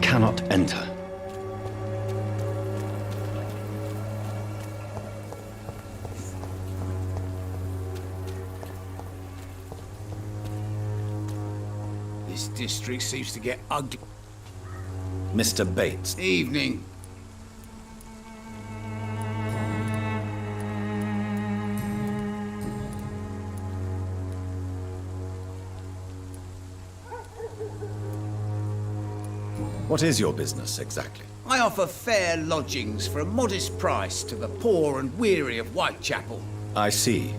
cannot enter. This district seems to get ugly. Mr. Bates. Evening. What is your business, exactly? I offer fair lodgings for a modest price to the poor and weary of Whitechapel. I see.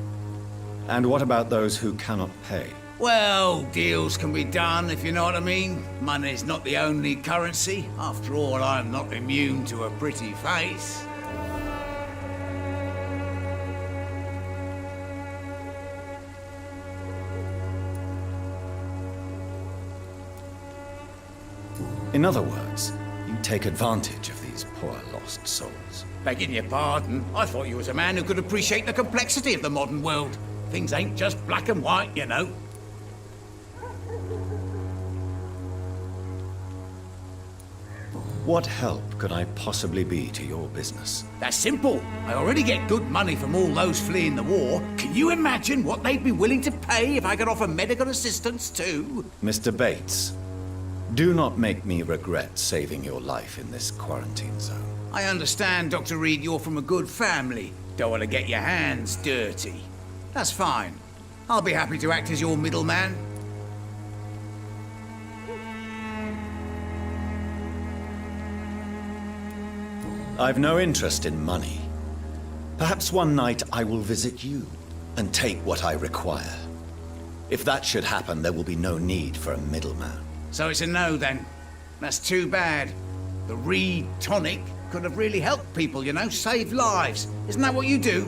And what about those who cannot pay? Well, deals can be done, if you know what I mean. Money's not the only currency. After all, I'm not immune to a pretty face. In other words, you take advantage of these poor lost souls. Begging your pardon, I thought you was a man who could appreciate the complexity of the modern world. Things ain't just black and white, you know. What help could I possibly be to your business? That's simple. I already get good money from all those fleeing the war. Can you imagine what they'd be willing to pay if I could offer medical assistance too? Mr. Bates, do not make me regret saving your life in this quarantine zone. I understand, Dr. Reed, you're from a good family. Don't want to get your hands dirty. That's fine. I'll be happy to act as your middleman. I've no interest in money. Perhaps one night I will visit you and take what I require. If that should happen, there will be no need for a middleman. So it's a no, then. That's too bad. The Reed tonic could have really helped people, you know, saved lives. Isn't that what you do?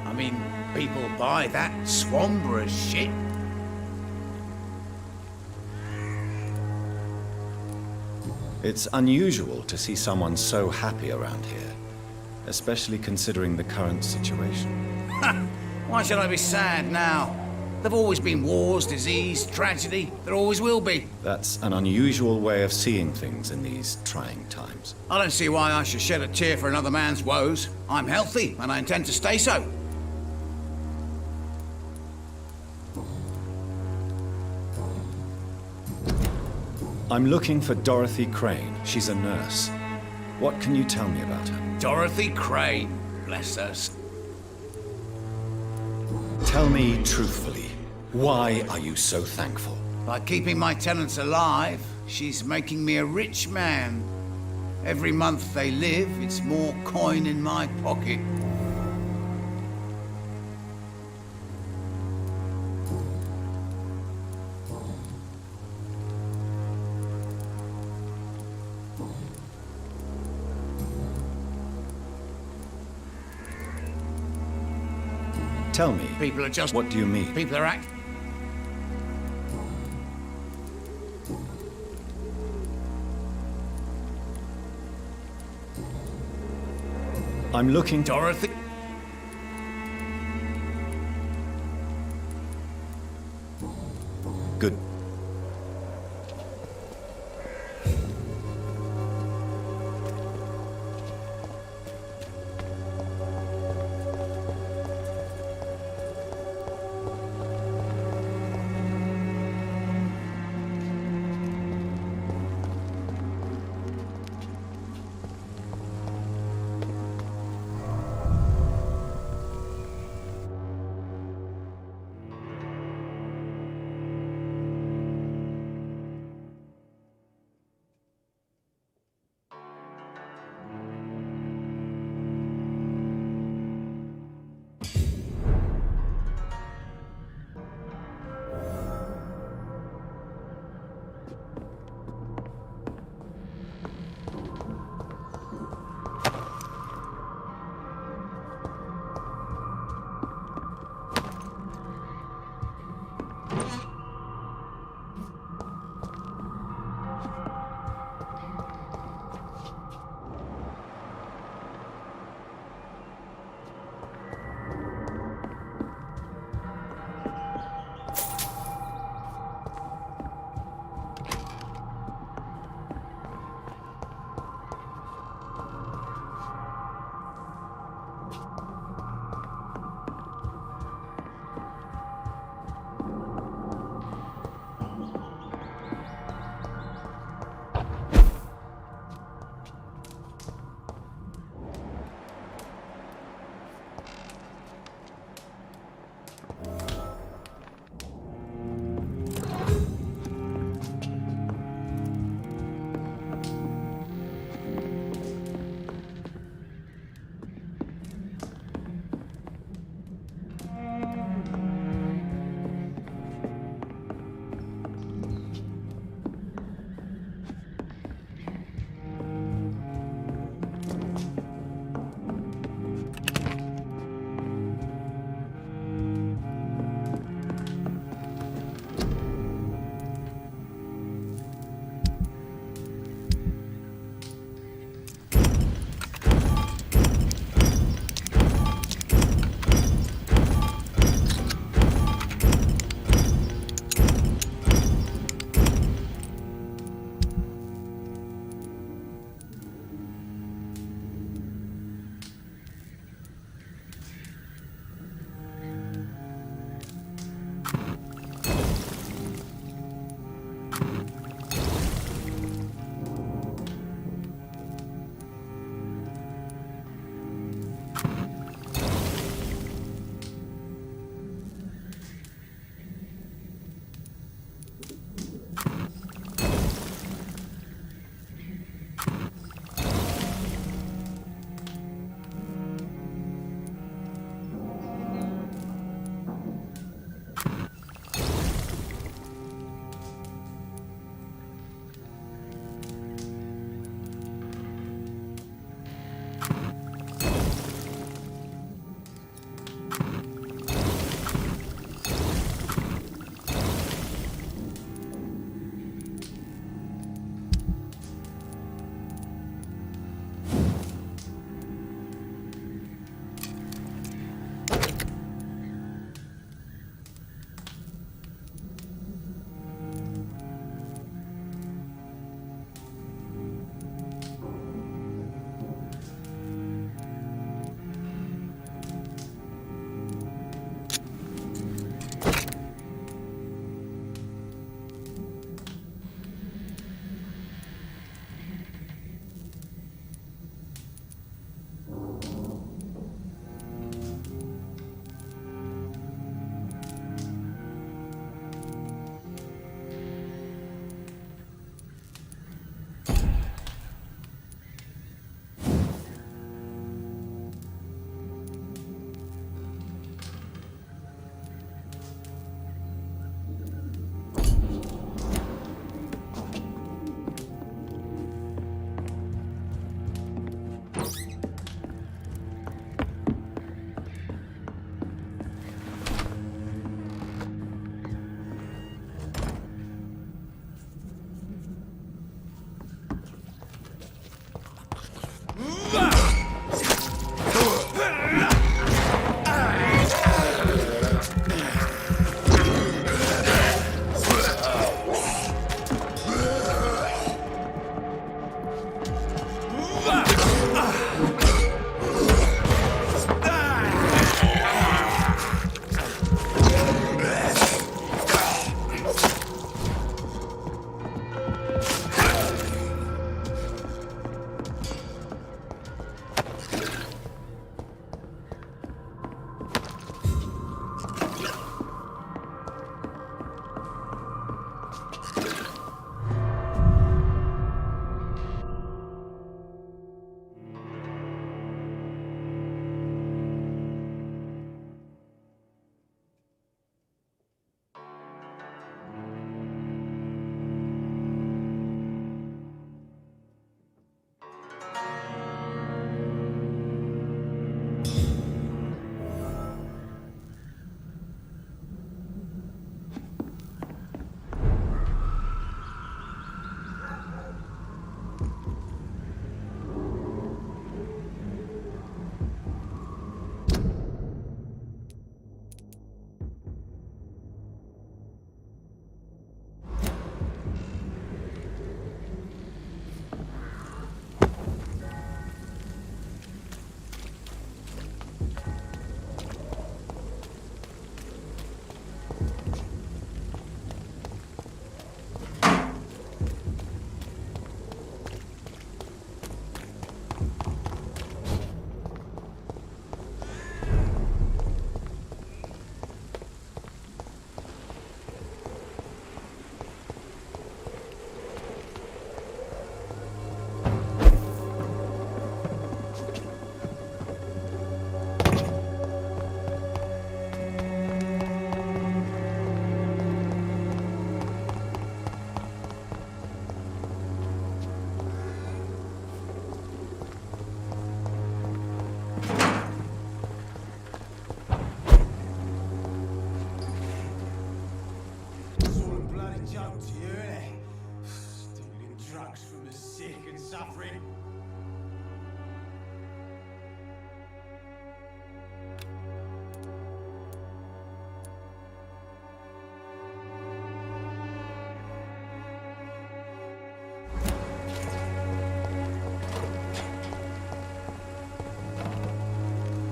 I mean, people buy that Swambra shit. It's unusual to see someone so happy around here, especially considering the current situation. Why should I be sad now? There've always been wars, disease, tragedy. There always will be. That's an unusual way of seeing things in these trying times. I don't see why I should shed a tear for another man's woes. I'm healthy, and I intend to stay so. I'm looking for Dorothy Crane. She's a nurse. What can you tell me about her? Dorothy Crane. Bless her. Tell me truthfully, why are you so thankful? By keeping my tenants alive, she's making me a rich man. Every month they live, it's more coin in my pocket. Tell me. People are just... What do you mean? People are act... I'm looking... Dorothy... Good.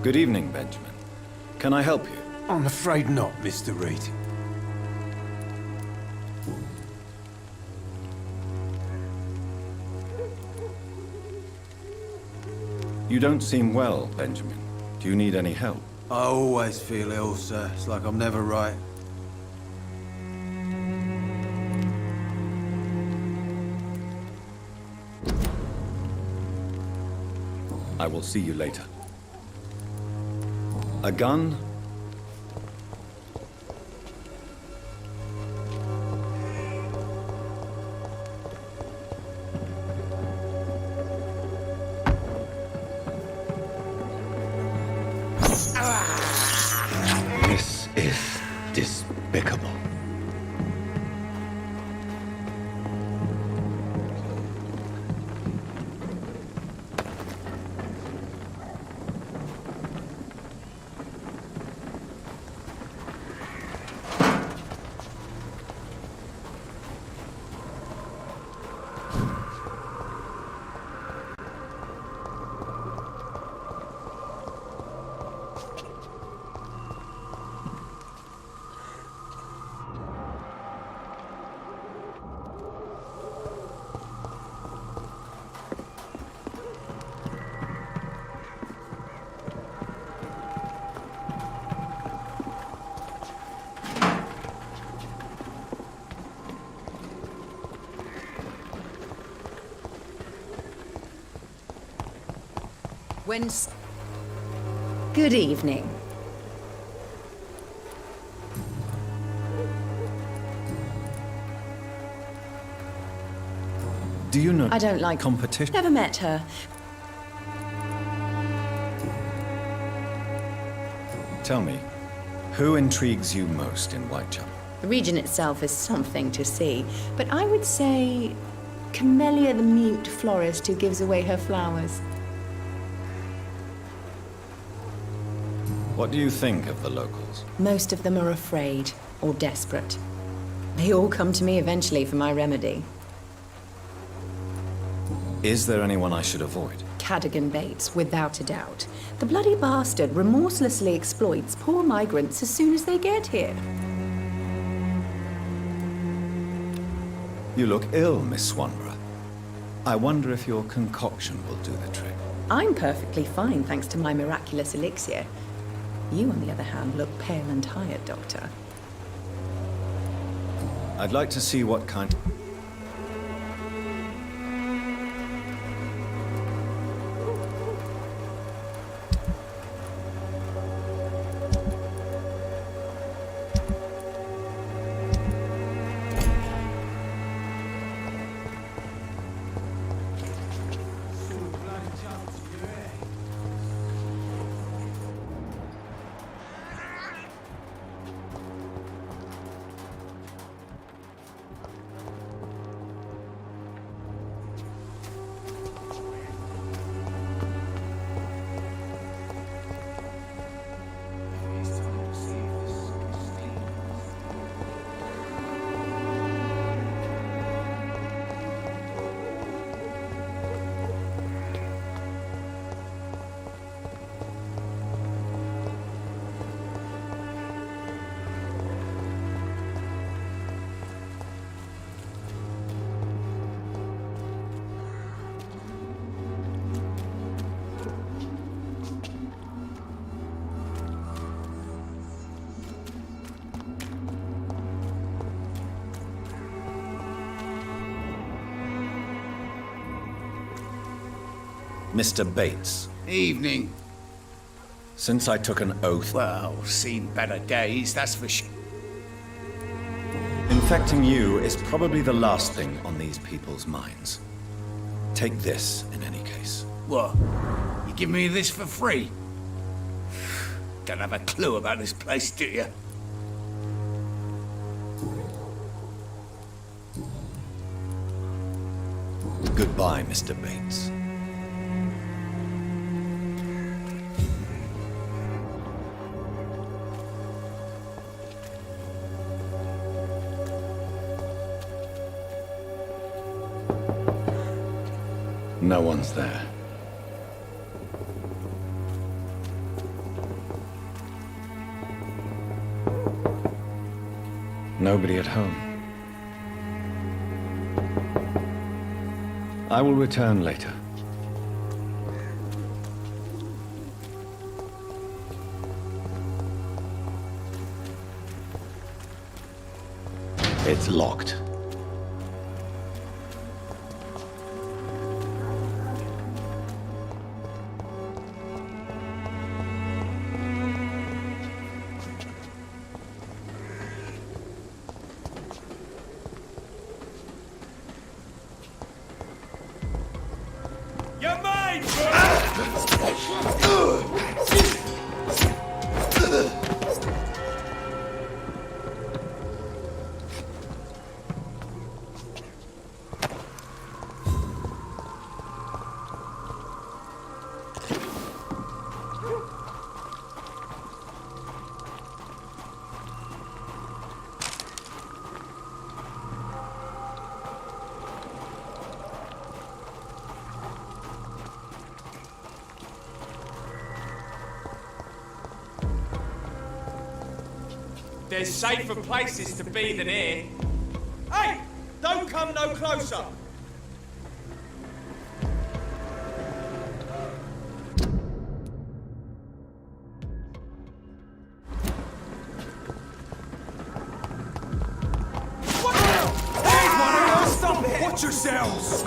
Good evening, Benjamin. Can I help you? I'm afraid not, Mr. Reed. You don't seem well, Benjamin. Do you need any help? I always feel ill, sir. It's like I'm never right. I will see you later. A gun? This is despicable. Good evening. Do you know... I don't like competition? Never met her. Tell me, who intrigues you most in Whitechapel? The region itself is something to see, but I would say Camellia the mute florist who gives away her flowers. What do you think of the locals? Most of them are afraid or desperate. They all come to me eventually for my remedy. Is there anyone I should avoid? Cadogan Bates, without a doubt. The bloody bastard remorselessly exploits poor migrants as soon as they get here. You look ill, Miss Swanborough. I wonder if your concoction will do the trick. I'm perfectly fine thanks to my miraculous elixir. You, on the other hand, look pale and tired, Doctor. I'd like to see what kind... Mr. Bates, Evening. since I took an oath... Well, seen better days, that's for sure. Infecting you is probably the last thing on these people's minds. Take this, in any case. What? You give me this for free? Don't have a clue about this place, do you? Goodbye, Mr. Bates. No one's there. nobody at home. I will return later. It's locked. You're mine! There's safer places to be than here. Hey! Don't come no closer! Watch yourselves!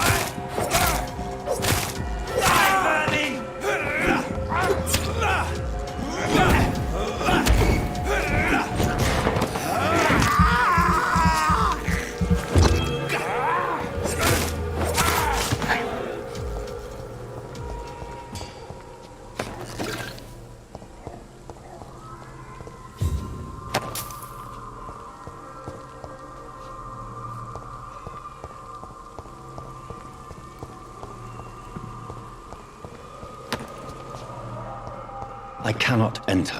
I cannot enter.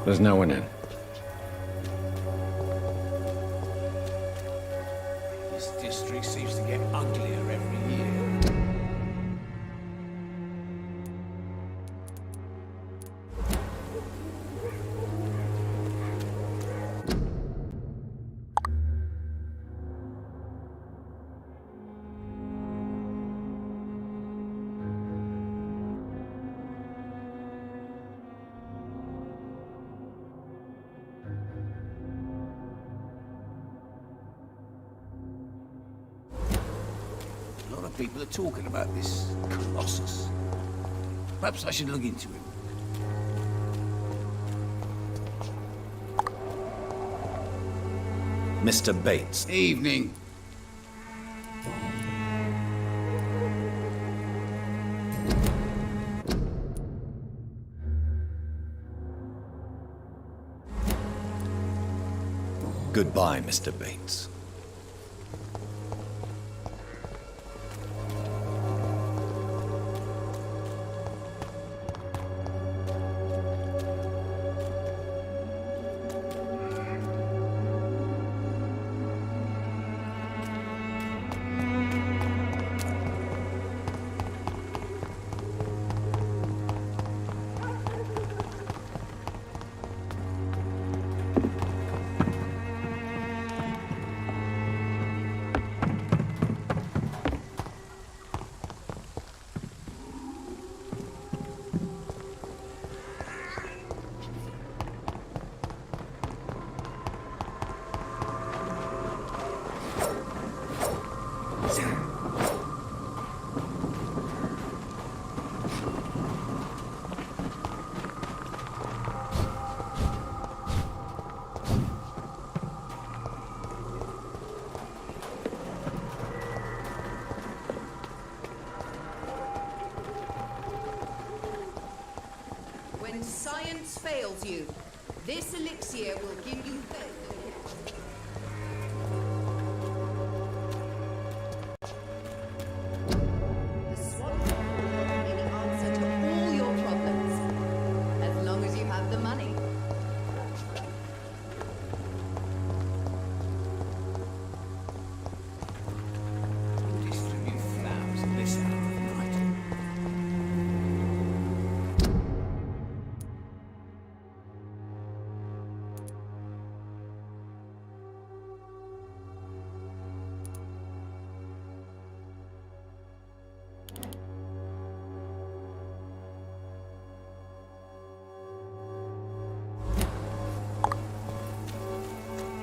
There's no one in. This district seems to get uglier every year. A lot of people are talking about this Colossus. Perhaps I should look into him. Mr. Bates. Evening. Goodbye, Mr. Bates. When science fails you, this elixir will give you faith. The swan will be the answer to all your problems, as long as you have the money. Distribute flowers at this hour of the night.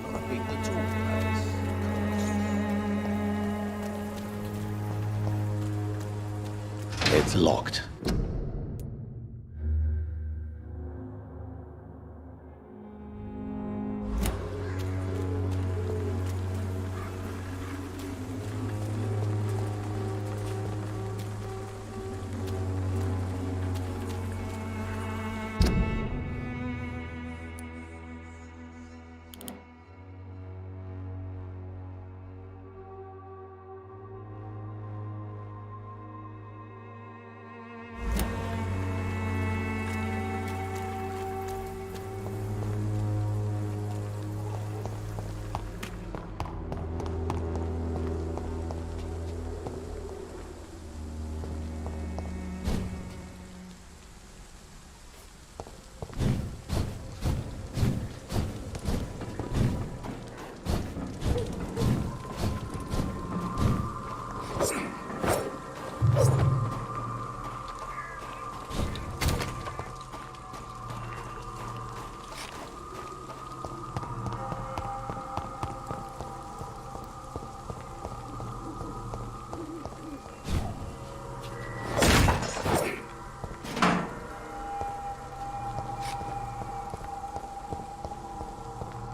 A lot of people talk about this. It's locked.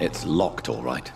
It's locked, all right.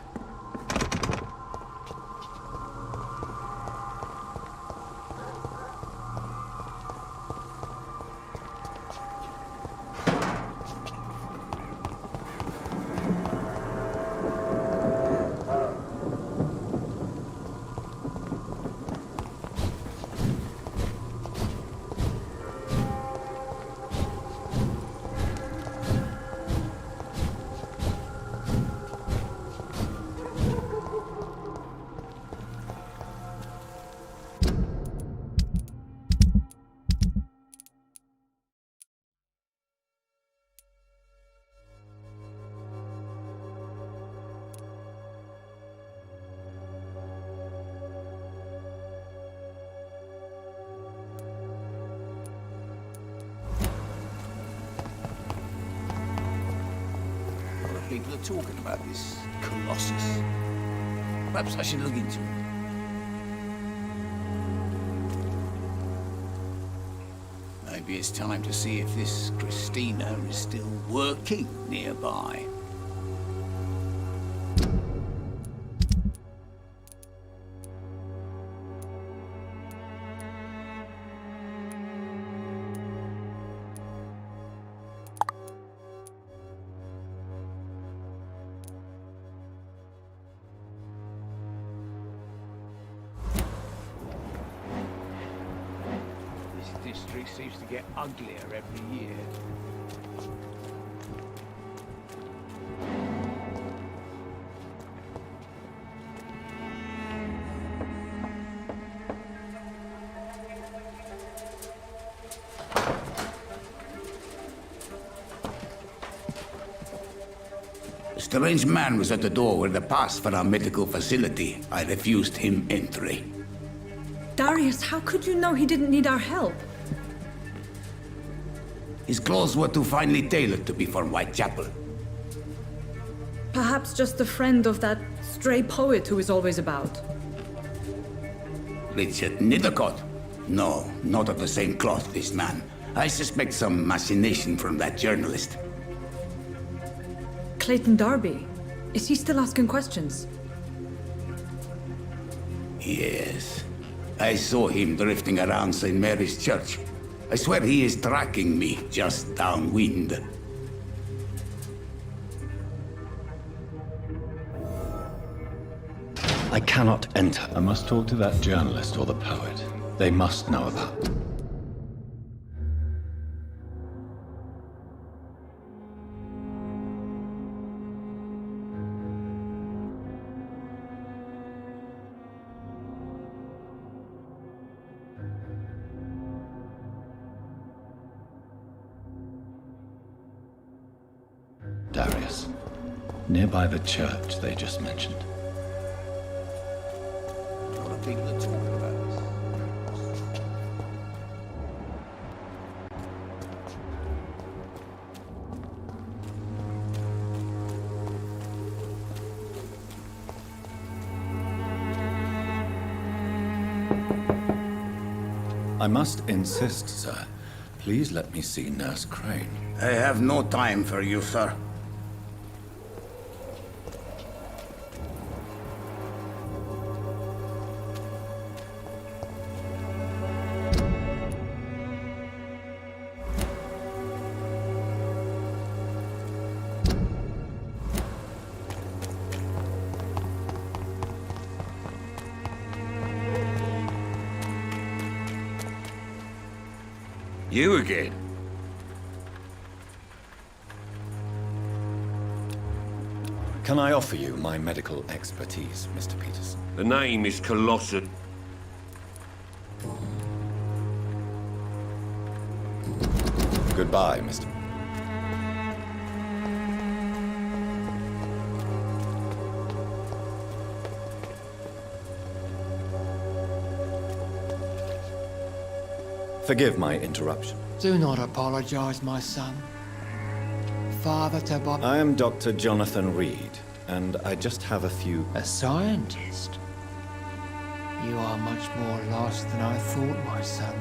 People are talking about this Colossus. Perhaps I should look into it. Maybe it's time to see if this Christina is still working nearby. district seems to get uglier every year. A strange man was at the door with a pass for our medical facility. I refused him entry. Darius, how could you know he didn't need our help? His clothes were too finely tailored to be for Whitechapel. Perhaps just a friend of that stray poet who is always about. Richard Nethercott? No, not of the same cloth, this man. I suspect some machination from that journalist. Clayton Darby. Is he still asking questions? Yes. I saw him drifting around St. Mary's Church. I swear he is tracking me just downwind. I cannot enter. I must talk to that journalist or the poet. They must know about. Darius. Nearby the church they just mentioned. A lot of people are talking about this. I must insist, sir. Please let me see Nurse Crane. I have no time for you, sir. You again? Can I offer you my medical expertise, Mr. Peterson? The name is Colossal. Goodbye, Mr. Forgive my interruption. Do not apologize, my son. Father to Bob... I am Dr. Jonathan Reed, and I just have a few... A scientist? You are much more lost than I thought, my son.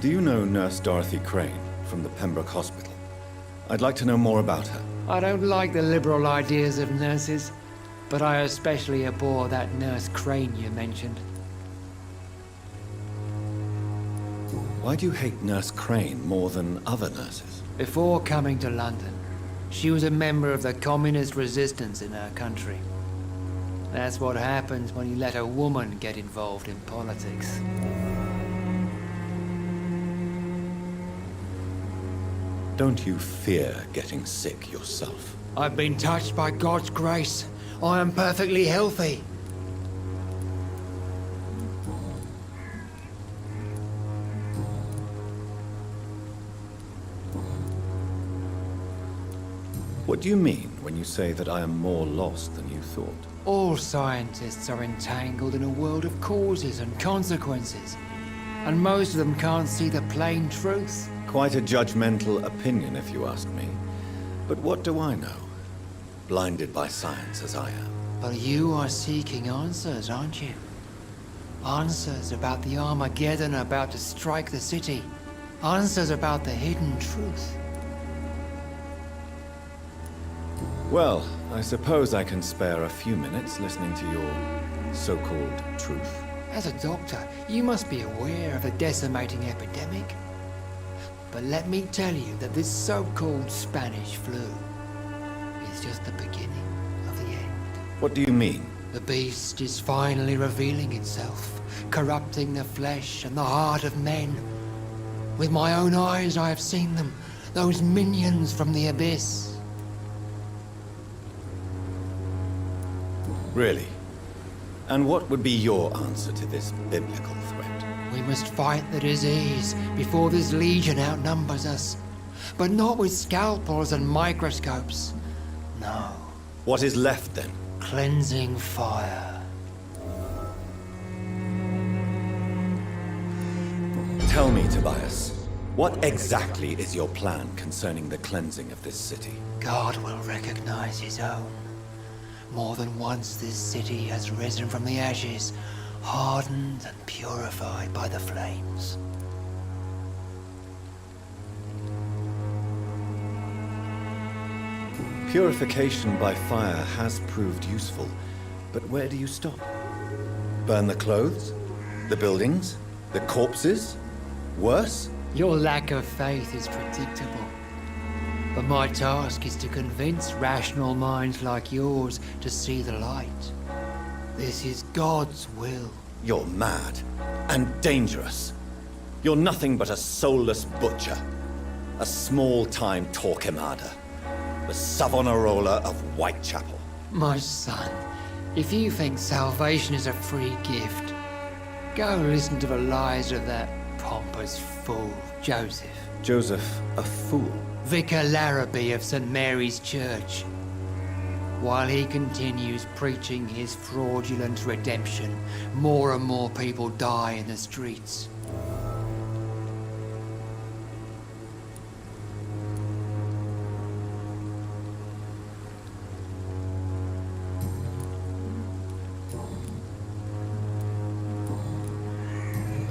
Do you know Nurse Dorothy Crane from the Pembroke Hospital? I'd like to know more about her. I don't like the liberal ideas of nurses, but I especially abhor that Nurse Crane you mentioned. Why do you hate Nurse Crane more than other nurses? Before coming to London, she was a member of the communist resistance in her country. That's what happens when you let a woman get involved in politics. Don't you fear getting sick yourself? I've been touched by God's grace. I am perfectly healthy. What do you mean when you say that I am more lost than you thought? All scientists are entangled in a world of causes and consequences, and most of them can't see the plain truth. Quite a judgmental opinion, if you ask me. But what do I know? Blinded by science as I am. But you are seeking answers, aren't you? Answers about the Armageddon about to strike the city. Answers about the hidden truth. Well, I suppose I can spare a few minutes listening to your so-called truth. As a doctor, you must be aware of the decimating epidemic. But let me tell you that this so-called Spanish flu is just the beginning of the end. What do you mean? The beast is finally revealing itself, corrupting the flesh and the heart of men. With my own eyes I have seen them, those minions from the abyss. Really? And what would be your answer to this biblical threat? We must fight the disease before this legion outnumbers us. But not with scalpels and microscopes. No. What is left then? Cleansing fire. Tell me, Tobias, what exactly is your plan concerning the cleansing of this city? God will recognize his own. More than once this city has risen from the ashes, hardened and purified by the flames. Purification by fire has proved useful, but where do you stop? Burn the clothes? The buildings? The corpses? Worse? Your lack of faith is predictable. But my task is to convince rational minds like yours to see the light. This is God's will. You're mad and dangerous. You're nothing but a soulless butcher. A small-time Torquemada. The Savonarola of Whitechapel. My son, if you think salvation is a free gift, go listen to the lies of that pompous fool, Joseph. Joseph, a fool? Vicar Larrabee of St. Mary's Church. While he continues preaching his fraudulent redemption, more and more people die in the streets.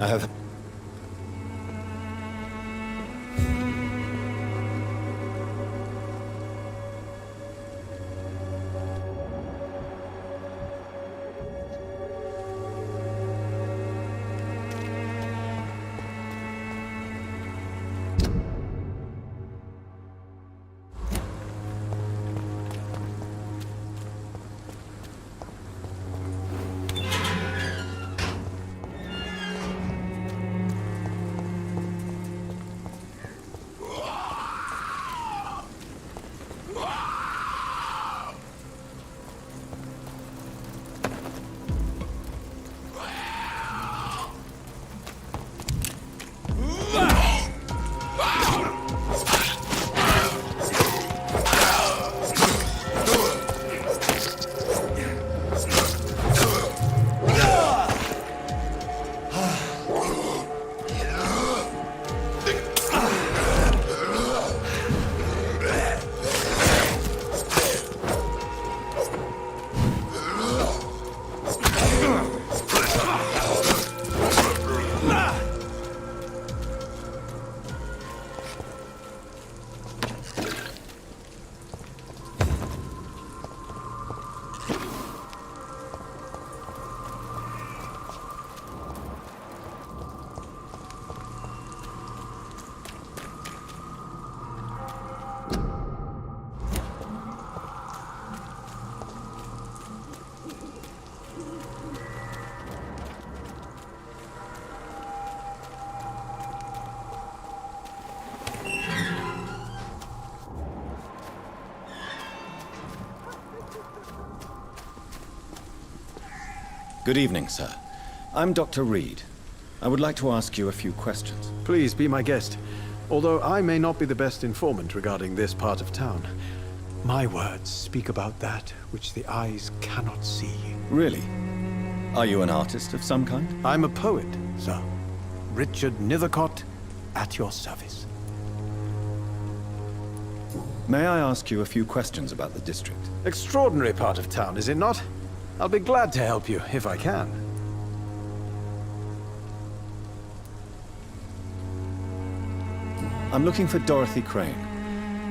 I have... Good evening, sir. I'm Dr. Reed. I would like to ask you a few questions. Please be my guest. Although I may not be the best informant regarding this part of town, my words speak about that which the eyes cannot see. Really? Are you an artist of some kind? I'm a poet, sir. Richard Nethercott, at your service. May I ask you a few questions about the district? Extraordinary part of town, is it not? I'll be glad to help you, if I can. I'm looking for Dorothy Crane,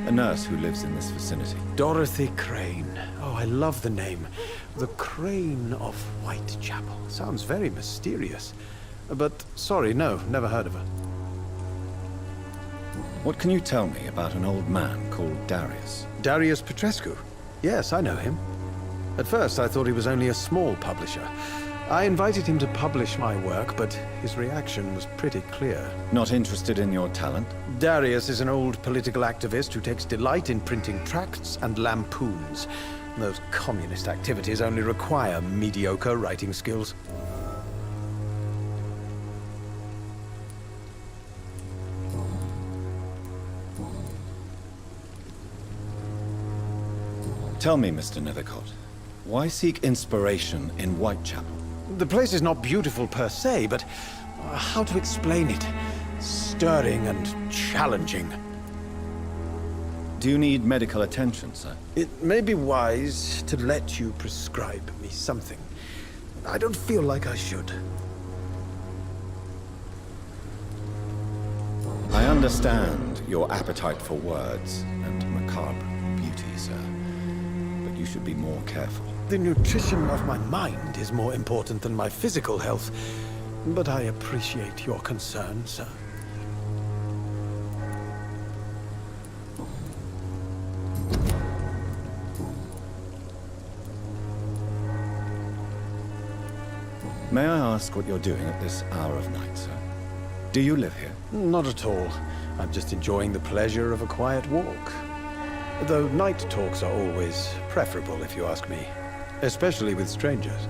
a nurse who lives in this vicinity. Dorothy Crane. Oh, I love the name. The Crane of Whitechapel. Sounds very mysterious. But, sorry, no, never heard of her. What can you tell me about an old man called Darius? Darius Petrescu? Yes, I know him. At first, I thought he was only a small publisher. I invited him to publish my work, but his reaction was pretty clear. Not interested in your talent? Darius is an old political activist who takes delight in printing tracts and lampoons. Those communist activities only require mediocre writing skills. Tell me, Mr. Nethercott, why seek inspiration in Whitechapel? The place is not beautiful per se, but how to explain it? Stirring and challenging. Do you need medical attention, sir? It may be wise to let you prescribe me something. I don't feel like I should. I understand your appetite for words and macabre beauty, sir. But you should be more careful. The nutrition of my mind is more important than my physical health. But I appreciate your concern, sir. May I ask what you're doing at this hour of night, sir? Do you live here? Not at all. I'm just enjoying the pleasure of a quiet walk. Though night talks are always preferable, if you ask me. Especially with strangers.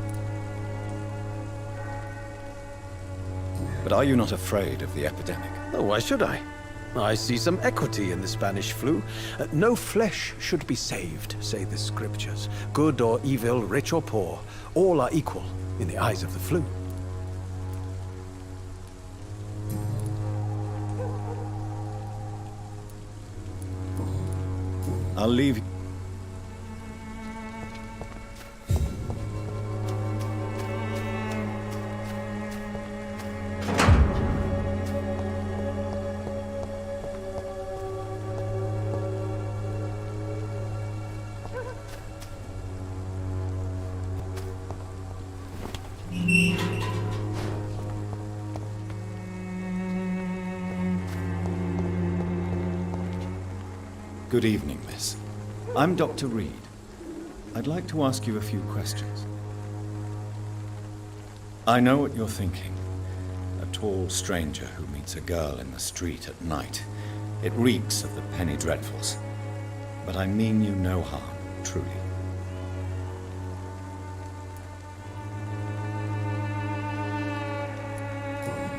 But are you not afraid of the epidemic? Oh, why should I? I see some equity in the Spanish flu. No flesh should be saved, say the scriptures. Good or evil, rich or poor, all are equal in the eyes of the flu. I'll leave you. Good evening, miss. I'm Dr. Reed. I'd like to ask you a few questions. I know what you're thinking. A tall stranger who meets a girl in the street at night. It reeks of the penny dreadfuls. But I mean you no harm, truly.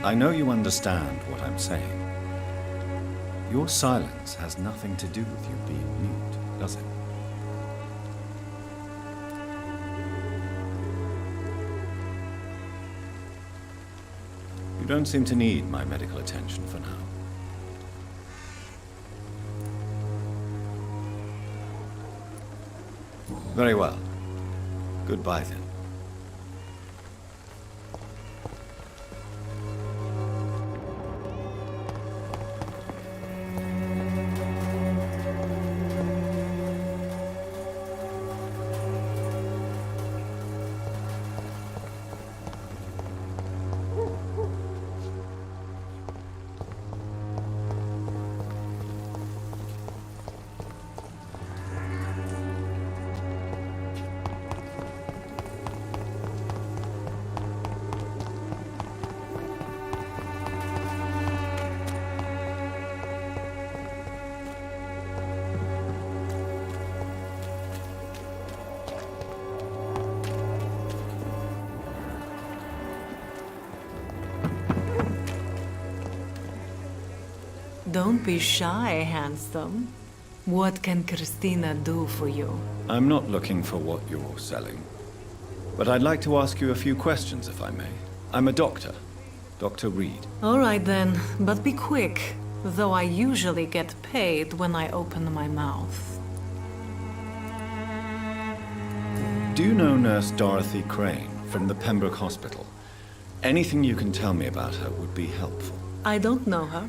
I know you understand what I'm saying. Your silence has nothing to do with you being mute, does it? You don't seem to need my medical attention for now. Very well. Goodbye then. Don't be shy, handsome. What can Christina do for you? I'm not looking for what you're selling. But I'd like to ask you a few questions, if I may. I'm a doctor. Dr. Reed. All right then, but be quick. Though I usually get paid when I open my mouth. Do you know Nurse Dorothy Crane from the Pembroke Hospital? Anything you can tell me about her would be helpful. I don't know her,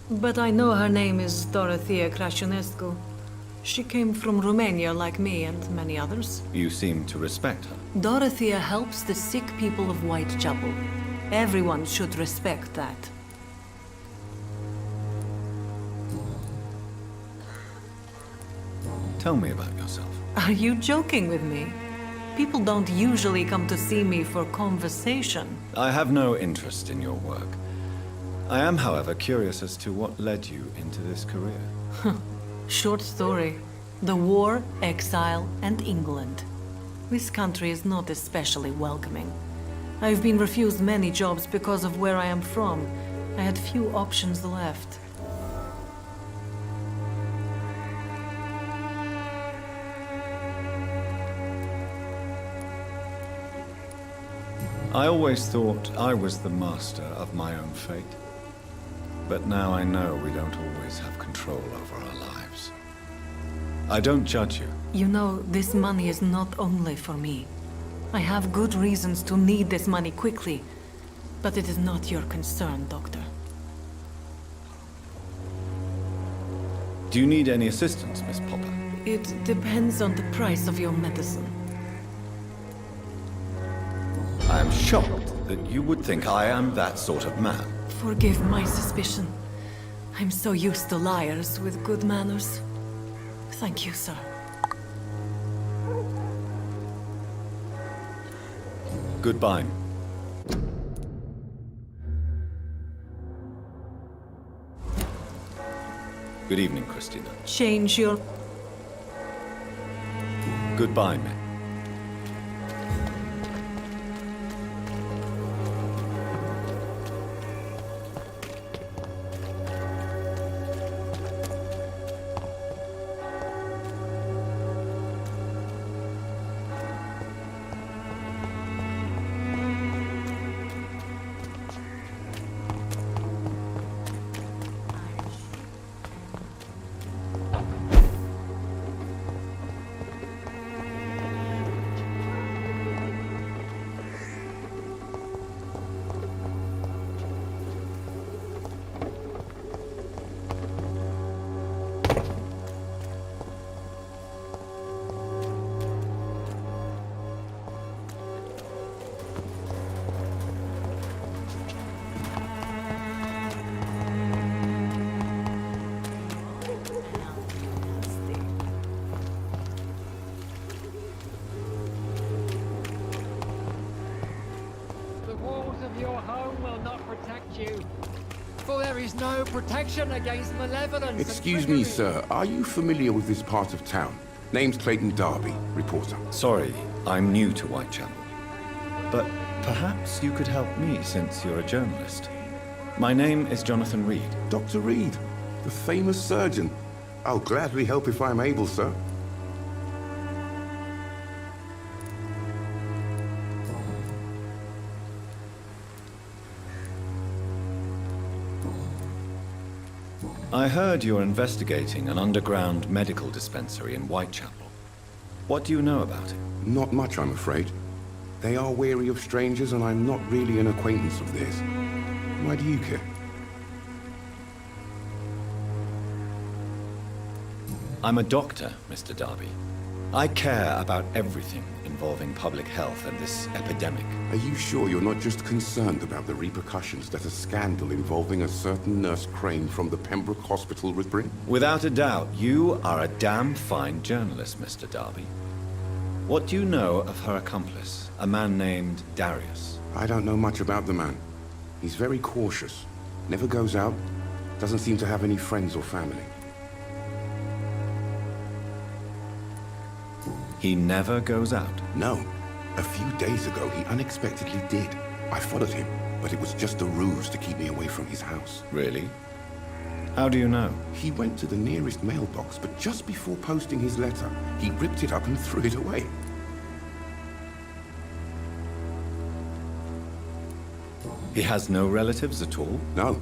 but I know her name is Dorothea Crăciunescu. She came from Romania like me and many others. You seem to respect her. Dorothea helps the sick people of Whitechapel. Everyone should respect that. Tell me about yourself. Are you joking with me? People don't usually come to see me for conversation. I have no interest in your work. I am, however, curious as to what led you into this career. Short story. The war, exile, and England. This country is not especially welcoming. I've been refused many jobs because of where I am from. I had few options left. I always thought I was the master of my own fate. But now I know we don't always have control over our lives. I don't judge you. You know, this money is not only for me. I have good reasons to need this money quickly, but it is not your concern, Doctor. Do you need any assistance, Miss Popper? It depends on the price of your medicine. I am shocked that you would think I am that sort of man. Forgive my suspicion. I'm so used to liars with good manners. Thank you, sir. Goodbye. Good evening, Christina. Change your... Goodbye, men. The walls of your home will not protect you, for there is no protection against malevolence. Excuse me, sir. Are you familiar with this part of town? Name's Clayton Darby, reporter. Sorry, I'm new to Whitechapel. But perhaps you could help me since you're a journalist. My name is Jonathan Reed. Dr. Reed, the famous surgeon. I'll gladly help if I'm able, sir. I heard you're investigating an underground medical dispensary in Whitechapel. What do you know about it? Not much, I'm afraid. They are wary of strangers, and I'm not really an acquaintance of theirs. Why do you care? I'm a doctor, Mr. Darby. I care about everything involving public health and this epidemic. Are you sure you're not just concerned about the repercussions that a scandal involving a certain Nurse Crane from the Pembroke Hospital would bring? Without a doubt, you are a damn fine journalist, Mr. Darby. What do you know of her accomplice, a man named Darius? I don't know much about the man. He's very cautious. Never goes out. Doesn't seem to have any friends or family. He never goes out? No. A few days ago, he unexpectedly did. I followed him, but it was just a ruse to keep me away from his house. Really? How do you know? He went to the nearest mailbox, but just before posting his letter, he ripped it up and threw it away. He has no relatives at all? No.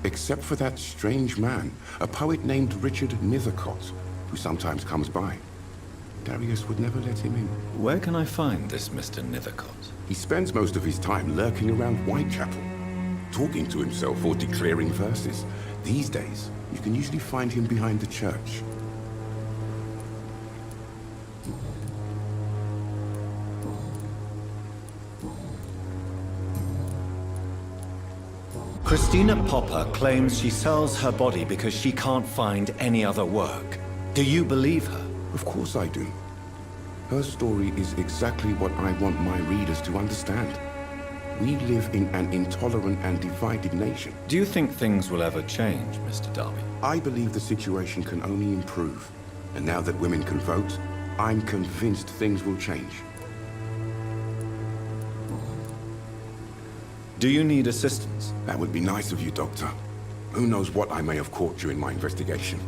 Except for that strange man, a poet named Richard Nethercott, who sometimes comes by. Darius would never let him in. Where can I find this Mr. Nethercott? He spends most of his time lurking around Whitechapel, talking to himself or declaring verses. These days, you can usually find him behind the church. Christina Popper claims she sells her body because she can't find any other work. Do you believe her? Of course I do. Her story is exactly what I want my readers to understand. We live in an intolerant and divided nation. Do you think things will ever change, Mr. Darby? I believe the situation can only improve. And now that women can vote, I'm convinced things will change. Do you need assistance? That would be nice of you, Doctor. Who knows what I may have caught during my investigation.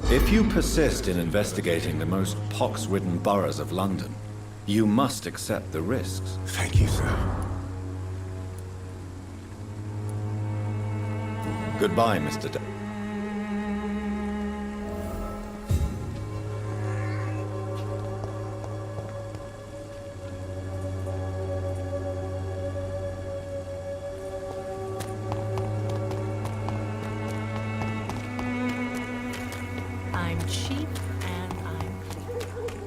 If you persist in investigating the most pox-ridden boroughs of London, you must accept the risks. Thank you, sir. Goodbye, Mr. Darby. I'm cheap and I'm clean.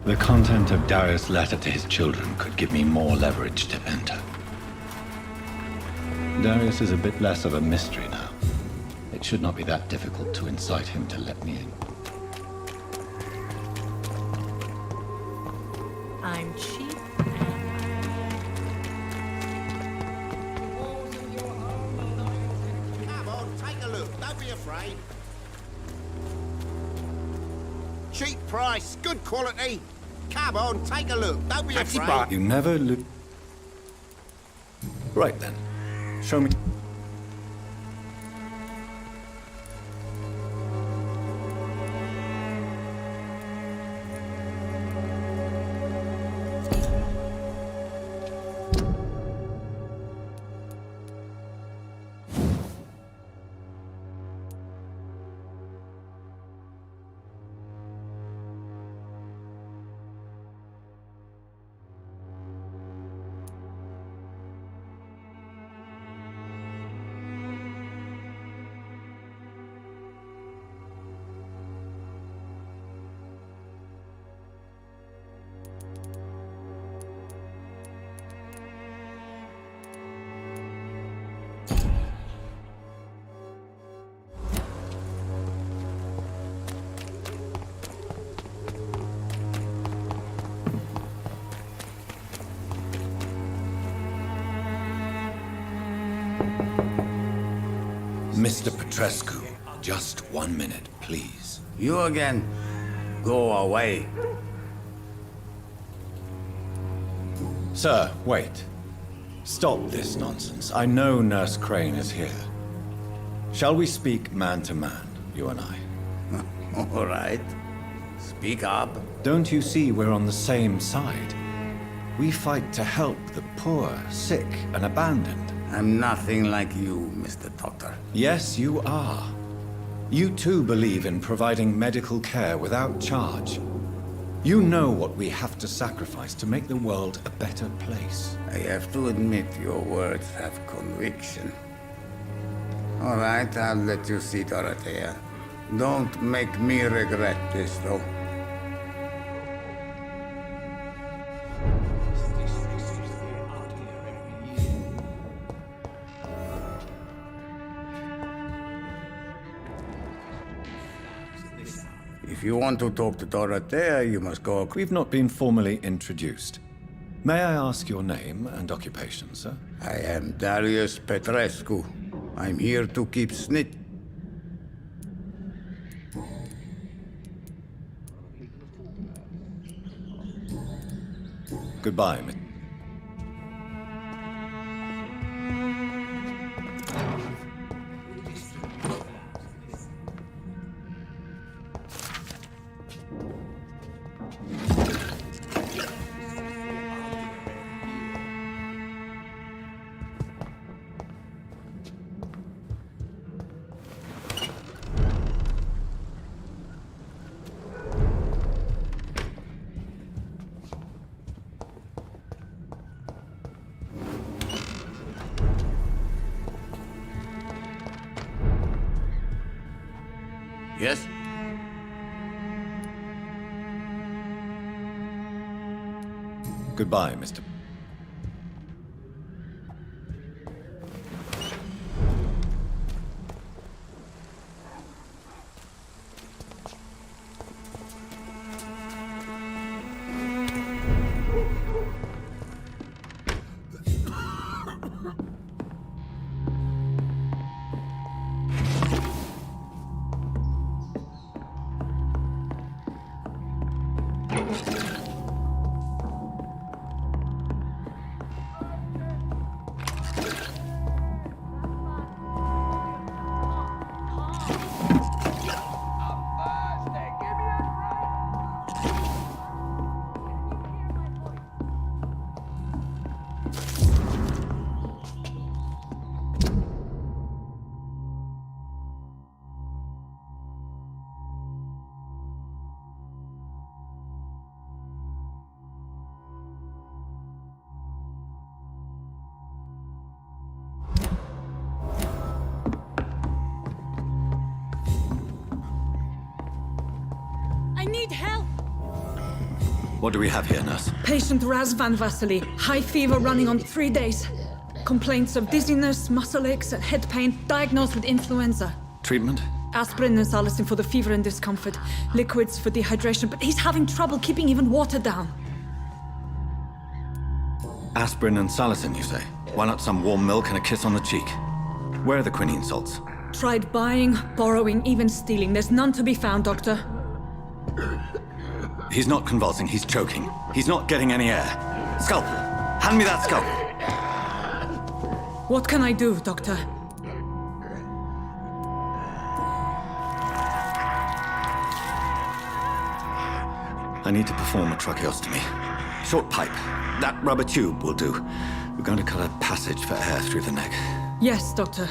The content of Darius' letter to his children could give me more leverage to enter. Darius is a bit less of a mystery now. It should not be that difficult to incite him to let me in. I'm cheap Come on, take a look. Don't be afraid. Cheap price, good quality. Come on, take a look. Don't be afraid. You never look. Right then. Show me. Mr. Petrescu, just 1 minute, please. You again. Go away. Sir, wait. Stop this nonsense. I know Nurse Crane is here. Shall we speak man to man, you and I? All right. Speak up. Don't you see we're on the same side? We fight to help the poor, sick, and abandoned. I'm nothing like you, Mr. Doctor. Yes, you are. You too believe in providing medical care without charge. You know what we have to sacrifice to make the world a better place. I have to admit your words have conviction. All right, I'll let you see Dorothea. Don't make me regret this, though. If you want to talk to Dorothea, you must go... We've not been formally introduced. May I ask your name and occupation, sir? I am Darius Petrescu. I'm here to keep snit. Goodbye, Miss. Yes? Goodbye, Mr. I need help! What do we have here, nurse? Patient Raz Van Vasily. High fever running on 3 days. Complaints of dizziness, muscle aches, and head pain. Diagnosed with influenza. Treatment? Aspirin and salicin for the fever and discomfort. Liquids for dehydration, but he's having trouble keeping even water down. Aspirin and salicin, you say? Why not some warm milk and a kiss on the cheek? Where are the quinine salts? Tried buying, borrowing, even stealing. There's none to be found, Doctor. He's not convulsing, he's choking. He's not getting any air. Scalpel! Hand me that scalpel! What can I do, Doctor? I need to perform a tracheostomy. Short pipe. That rubber tube will do. We're going to cut a passage for air through the neck. Yes, Doctor.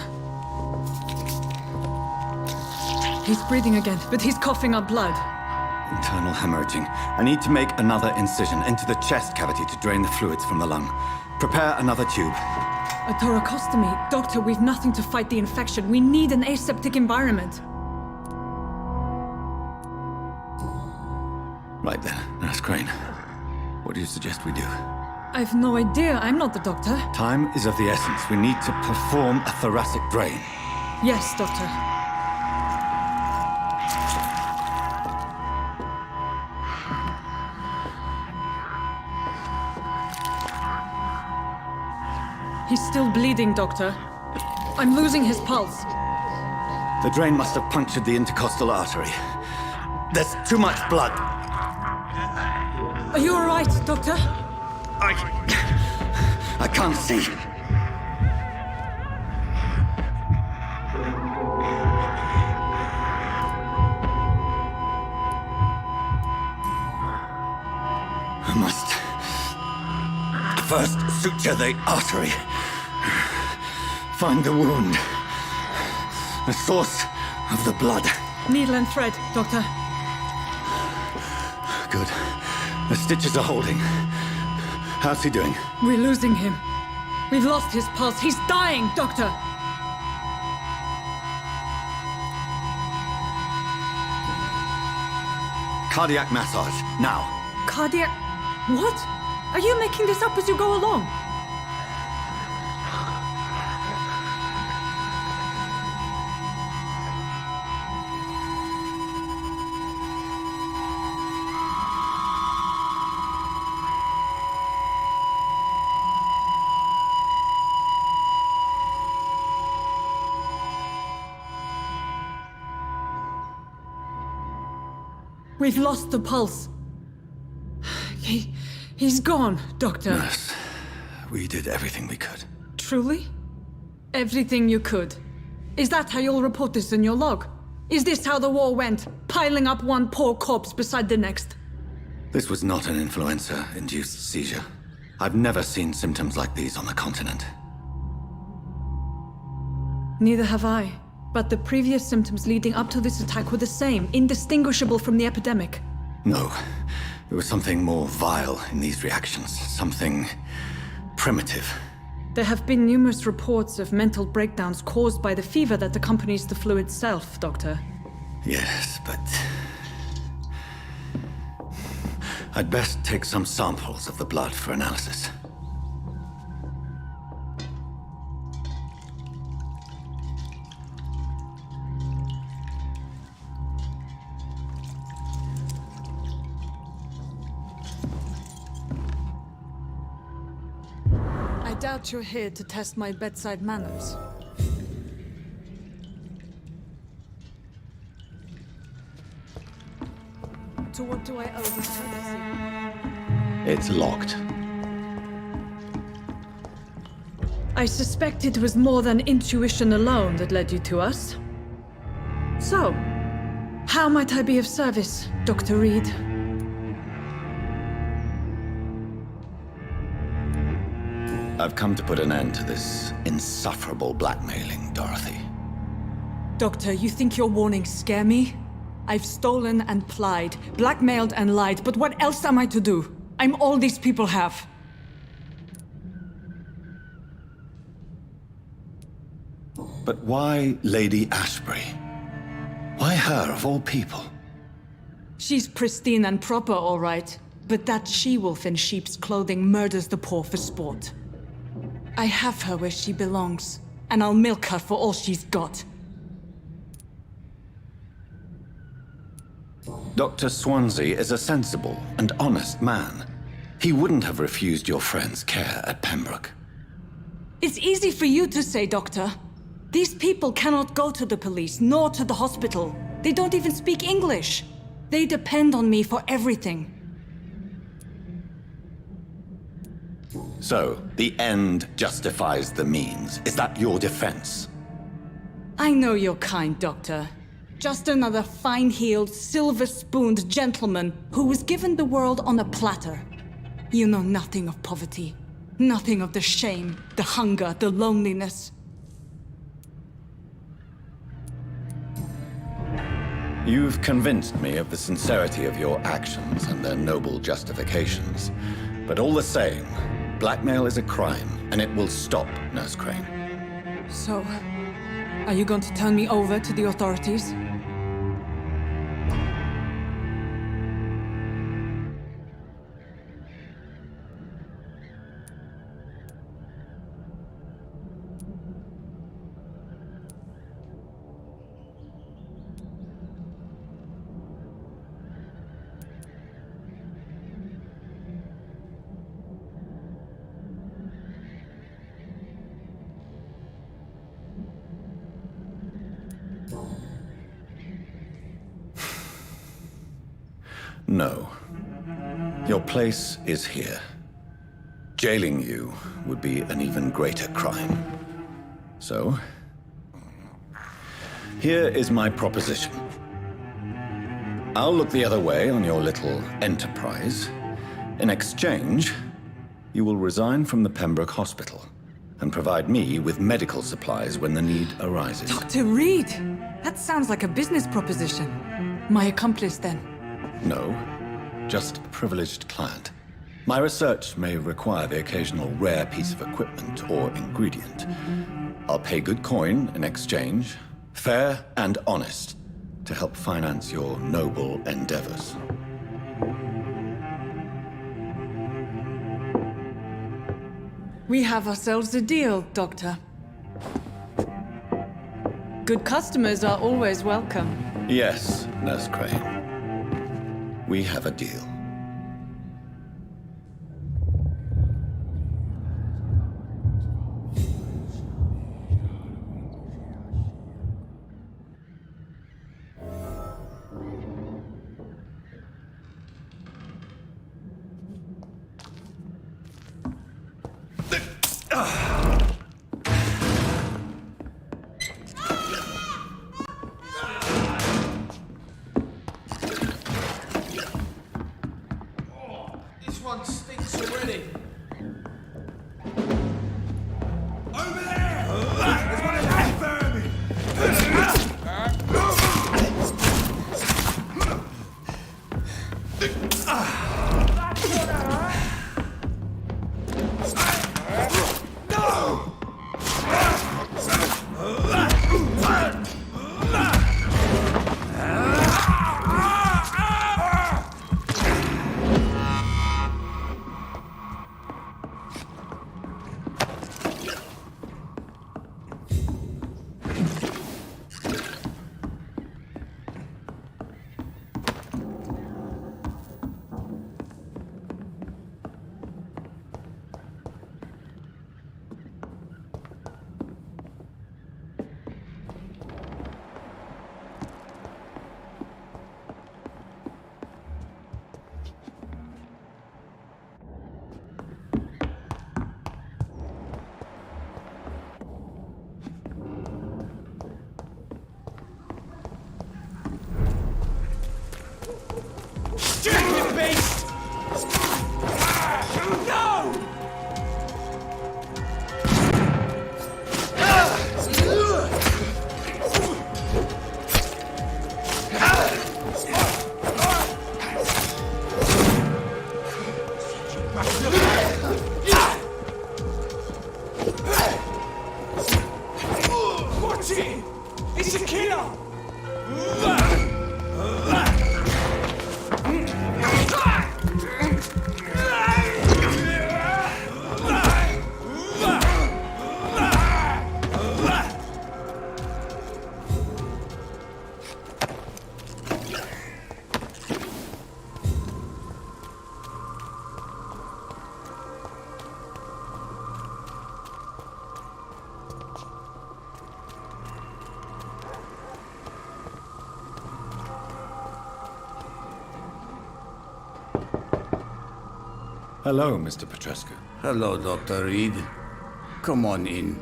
He's breathing again, but he's coughing up blood. Internal hemorrhaging. I need to make another incision into the chest cavity to drain the fluids from the lung. Prepare another tube. A thoracostomy? Doctor, we've nothing to fight the infection. We need an aseptic environment. Right then, Nurse Crane. What do you suggest we do? I've no idea. I'm not the doctor. Time is of the essence. We need to perform a thoracic drain. Yes, Doctor. He's still bleeding, Doctor. I'm losing his pulse. The drain must have punctured the intercostal artery. There's too much blood. Are you all right, Doctor? I can't see. I must first suture the artery. Find the wound. The source of the blood. Needle and thread, Doctor. Good. The stitches are holding. How's he doing? We're losing him. We've lost his pulse. He's dying, Doctor! Cardiac massage, now. Cardiac... What? Are you making this up as you go along? We've lost the pulse. He's gone, Doctor. Nurse, we did everything we could. Truly? Everything you could. Is that how you'll report this in your log? Is this how the war went? Piling up one poor corpse beside the next? This was not an influenza-induced seizure. I've never seen symptoms like these on the continent. Neither have I. But the previous symptoms leading up to this attack were the same, indistinguishable from the epidemic. No. There was something more vile in these reactions. Something primitive. There have been numerous reports of mental breakdowns caused by the fever that accompanies the flu itself, Doctor. Yes, but... I'd best take some samples of the blood for analysis. I doubt you're here to test my bedside manners. To what do I owe this courtesy? It's locked. I suspect it was more than intuition alone that led you to us. So, how might I be of service, Dr. Reed? I've come to put an end to this insufferable blackmailing, Dorothy. Doctor, you think your warnings scare me? I've stolen and plied, blackmailed and lied, but what else am I to do? I'm all these people have. But why Lady Ashbury? Why her, of all people? She's pristine and proper, all right. But that she-wolf in sheep's clothing murders the poor for sport. I have her where she belongs, and I'll milk her for all she's got. Dr. Swansea is a sensible and honest man. He wouldn't have refused your friend's care at Pembroke. It's easy for you to say, Doctor. These people cannot go to the police, nor to the hospital. They don't even speak English. They depend on me for everything. So, the end justifies the means. Is that your defense? I know you're kind, Doctor. Just another fine-heeled, silver-spooned gentleman who was given the world on a platter. You know nothing of poverty. Nothing of the shame, the hunger, the loneliness. You've convinced me of the sincerity of your actions and their noble justifications. But all the same, blackmail is a crime, and it will stop, Nurse Crane. So, are you going to turn me over to the authorities? No. Your place is here. Jailing you would be an even greater crime. So, here is my proposition. I'll look the other way on your little enterprise. In exchange, you will resign from the Pembroke Hospital and provide me with medical supplies when the need arises. Dr. Reed! That sounds like a business proposition. My accomplice, then? No, just a privileged client. My research may require the occasional rare piece of equipment or ingredient. I'll pay good coin in exchange, fair and honest, to help finance your noble endeavors. We have ourselves a deal, Doctor. Good customers are always welcome. Yes, Nurse Crane. We have a deal. This one stinks already. beast! No! Watch it! It's a killer! Hello, Mr. Petrescu. Hello, Dr. Reed. Come on in.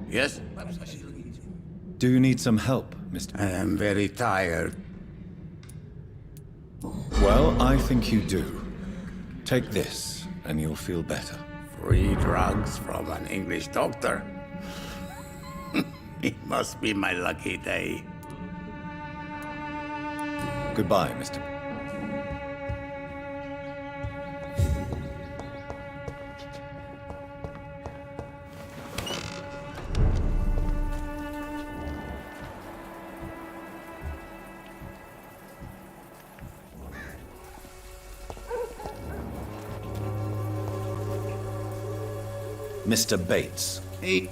Yes? Do you need some help, Mr. I am very tired. Well, I think you do. Take this, and you'll feel better. Free drugs from an English doctor? It must be my lucky day. Goodbye, Mr. Mr. Bates. He...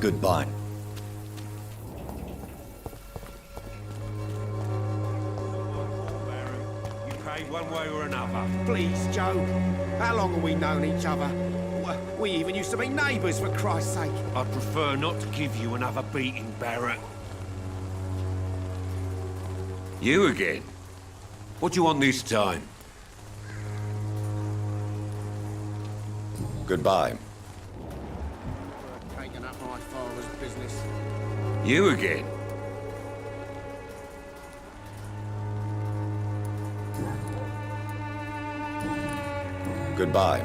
Goodbye. You pay one way or another. Please, Joe. How long have we known each other? We even used to be neighbours, for Christ's sake. I'd prefer not to give you another beating, Barrett. You again? What do you want this time? Goodbye. Taking up my father's business. You again? Goodbye.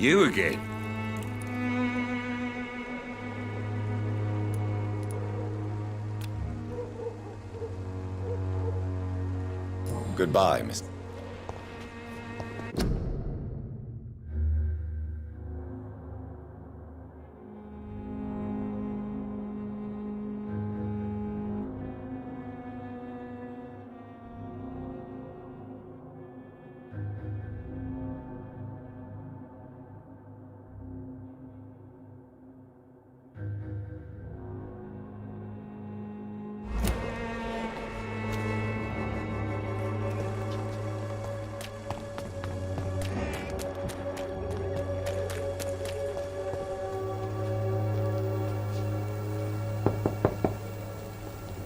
You again? Goodbye, Mr.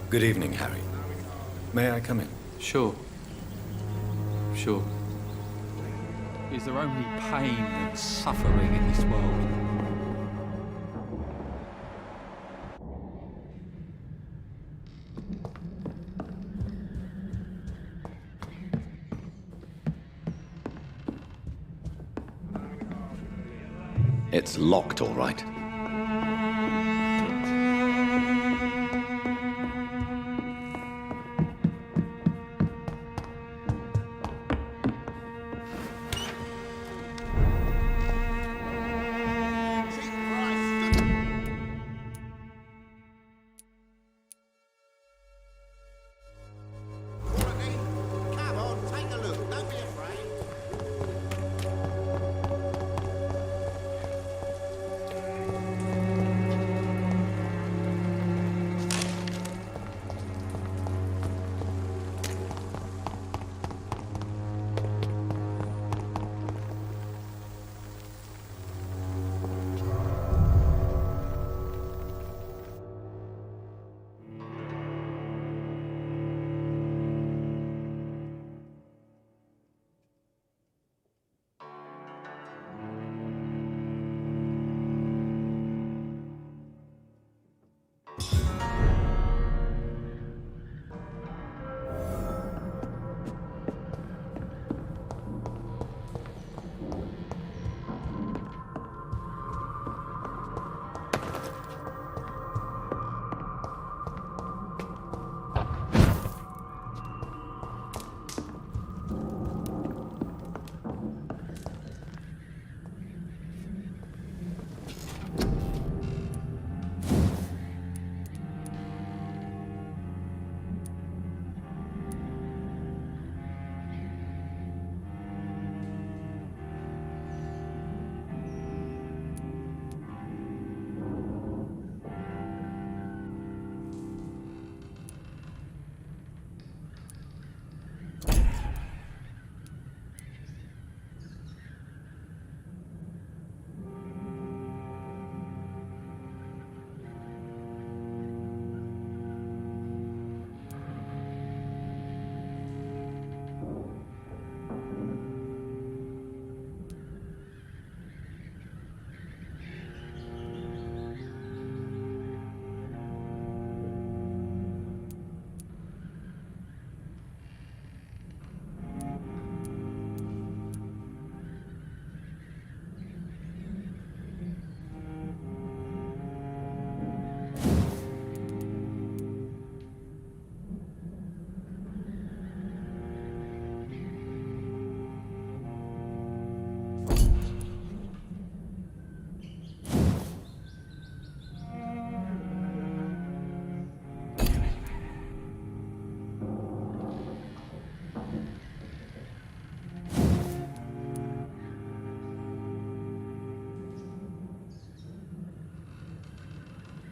Good evening, Harry. May I come in? Sure. Sure. Is there only pain and suffering in this world? It's locked, all right.